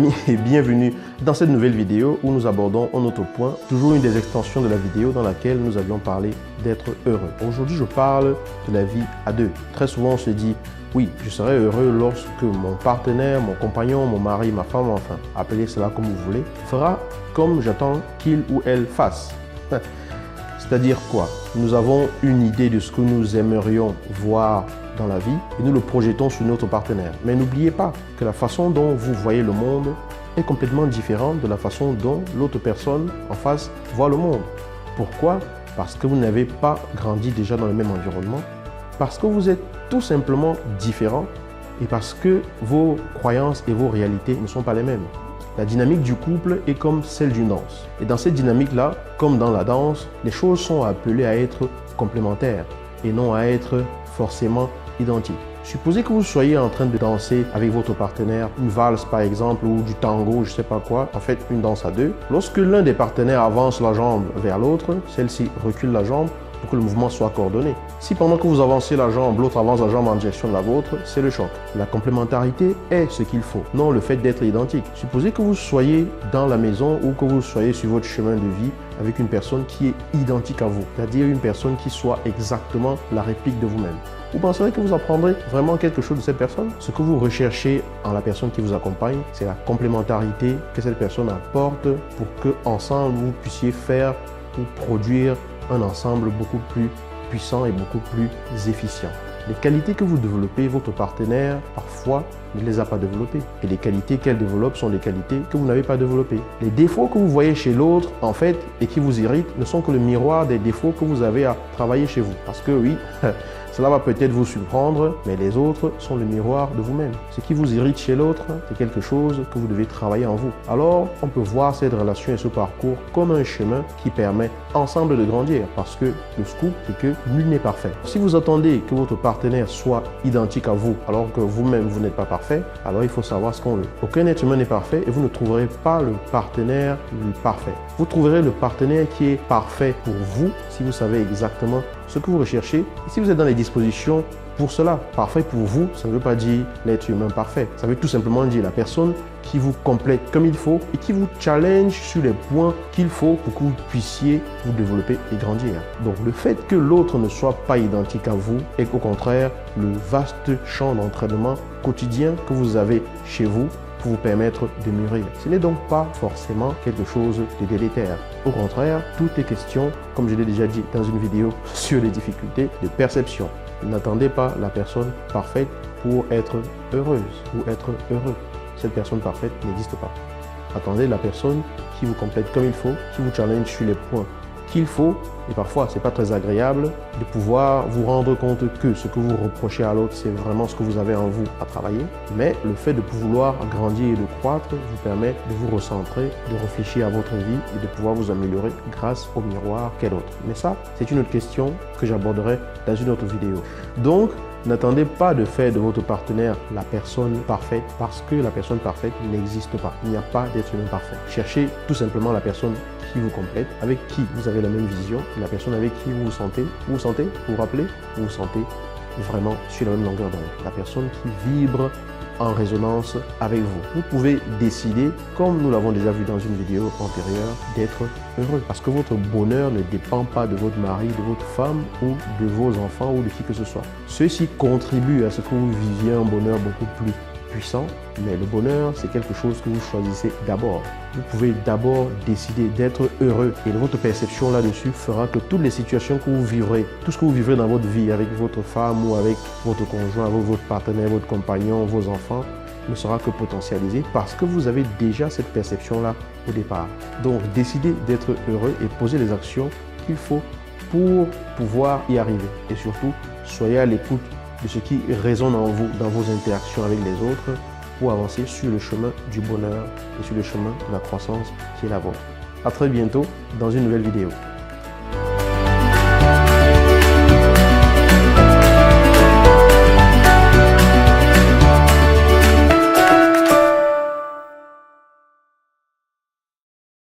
amis et bienvenue dans cette nouvelle vidéo où nous abordons un autre point, toujours une des extensions de la vidéo dans laquelle nous avions parlé d'être heureux. Aujourd'hui, je parle de la vie à deux. Très souvent, on se dit, oui, je serai heureux lorsque mon partenaire, mon compagnon, mon mari, ma femme, enfin, appelez cela comme vous voulez, fera comme j'attends qu'il ou elle fasse. C'est-à-dire quoi? Nous avons une idée de ce que nous aimerions voir dans la vie et nous le projetons sur notre partenaire. Mais n'oubliez pas que la façon dont vous voyez le monde est complètement différente de la façon dont l'autre personne en face voit le monde. Pourquoi? Parce que vous n'avez pas grandi déjà dans le même environnement, parce que vous êtes tout simplement différents et parce que vos croyances et vos réalités ne sont pas les mêmes. La dynamique du couple est comme celle d'une danse. Et dans cette dynamique-là, comme dans la danse, les choses sont appelées à être complémentaires et non à être forcément identiques. Supposez que vous soyez en train de danser avec votre partenaire, une valse par exemple, ou du tango, je ne sais pas quoi, en fait une danse à deux. Lorsque l'un des partenaires avance la jambe vers l'autre, celle-ci recule la jambe pour que le mouvement soit coordonné. Si pendant que vous avancez la jambe, l'autre avance la jambe en direction de la vôtre, c'est le choc. La complémentarité est ce qu'il faut, non le fait d'être identique. Supposez que vous soyez dans la maison ou que vous soyez sur votre chemin de vie avec une personne qui est identique à vous, c'est-à-dire une personne qui soit exactement la réplique de vous-même. Vous penserez que vous apprendrez vraiment quelque chose de cette personne? Ce que vous recherchez en la personne qui vous accompagne, c'est la complémentarité que cette personne apporte pour que ensemble vous puissiez faire ou produire un ensemble beaucoup plus puissant et beaucoup plus efficient. Les qualités que vous développez, votre partenaire, parfois, ne les a pas développées. Et les qualités qu'elle développe sont des qualités que vous n'avez pas développées. Les défauts que vous voyez chez l'autre, en fait, et qui vous irritent, ne sont que le miroir des défauts que vous avez à travailler chez vous. Parce que oui, cela va peut-être vous surprendre, mais les autres sont le miroir de vous-même. Ce qui vous irrite chez l'autre, c'est quelque chose que vous devez travailler en vous. Alors, on peut voir cette relation et ce parcours comme un chemin qui permet ensemble de grandir. Parce que le scoop, c'est que nul n'est parfait. Si vous attendez que votre partenaire soit identique à vous, alors que vous-même, vous n'êtes pas parfait, alors il faut savoir ce qu'on veut. Aucun être humain n'est parfait et vous ne trouverez pas le partenaire parfait. Vous trouverez le partenaire qui est parfait pour vous si vous savez exactement ce que vous recherchez et si vous êtes dans les dispositions pour cela. Parfait pour vous, ça ne veut pas dire l'être humain parfait. Ça veut tout simplement dire la personne qui vous complète comme il faut et qui vous challenge sur les points qu'il faut pour que vous puissiez vous développer et grandir. Donc le fait que l'autre ne soit pas identique à vous est au contraire le vaste champ d'entraînement quotidien que vous avez chez vous pour vous permettre de mûrir. Ce n'est donc pas forcément quelque chose de délétère. Au contraire, tout est question, comme je l'ai déjà dit dans une vidéo sur les difficultés de perception. N'attendez pas la personne parfaite pour être heureuse ou être heureux. Cette personne parfaite n'existe pas. Attendez la personne qui vous complète comme il faut, qui vous challenge sur les points qu'il faut. Et parfois, ce n'est pas très agréable de pouvoir vous rendre compte que ce que vous reprochez à l'autre, c'est vraiment ce que vous avez en vous à travailler. Mais le fait de vouloir grandir et de croître vous permet de vous recentrer, de réfléchir à votre vie et de pouvoir vous améliorer grâce au miroir qu'est l'autre. Mais ça, c'est une autre question que j'aborderai dans une autre vidéo. Donc, n'attendez pas de faire de votre partenaire la personne parfaite parce que la personne parfaite n'existe pas. Il n'y a pas d'être humain parfait. Cherchez tout simplement la personne qui vous complète, avec qui vous avez la même vision, la personne avec qui vous vous vous rappelez, vous vous sentez vraiment sur la même longueur d'onde. La personne qui vibre en résonance avec vous. Vous pouvez décider, comme nous l'avons déjà vu dans une vidéo antérieure, d'être heureux. Parce que votre bonheur ne dépend pas de votre mari, de votre femme ou de vos enfants ou de qui que ce soit. Ceux-ci contribuent à ce que vous viviez un bonheur beaucoup plus puissant, mais le bonheur, c'est quelque chose que vous choisissez d'abord. Vous pouvez d'abord décider d'être heureux et votre perception là-dessus fera que toutes les situations que vous vivrez, tout ce que vous vivrez dans votre vie avec votre femme ou avec votre conjoint, avec votre partenaire, votre compagnon, vos enfants, ne sera que potentialisé parce que vous avez déjà cette perception-là au départ. Donc, décidez d'être heureux et posez les actions qu'il faut pour pouvoir y arriver. Et surtout, soyez à l'écoute de ce qui résonne en vous dans vos interactions avec les autres pour avancer sur le chemin du bonheur et sur le chemin de la croissance qui est la vôtre. À très bientôt dans une nouvelle vidéo.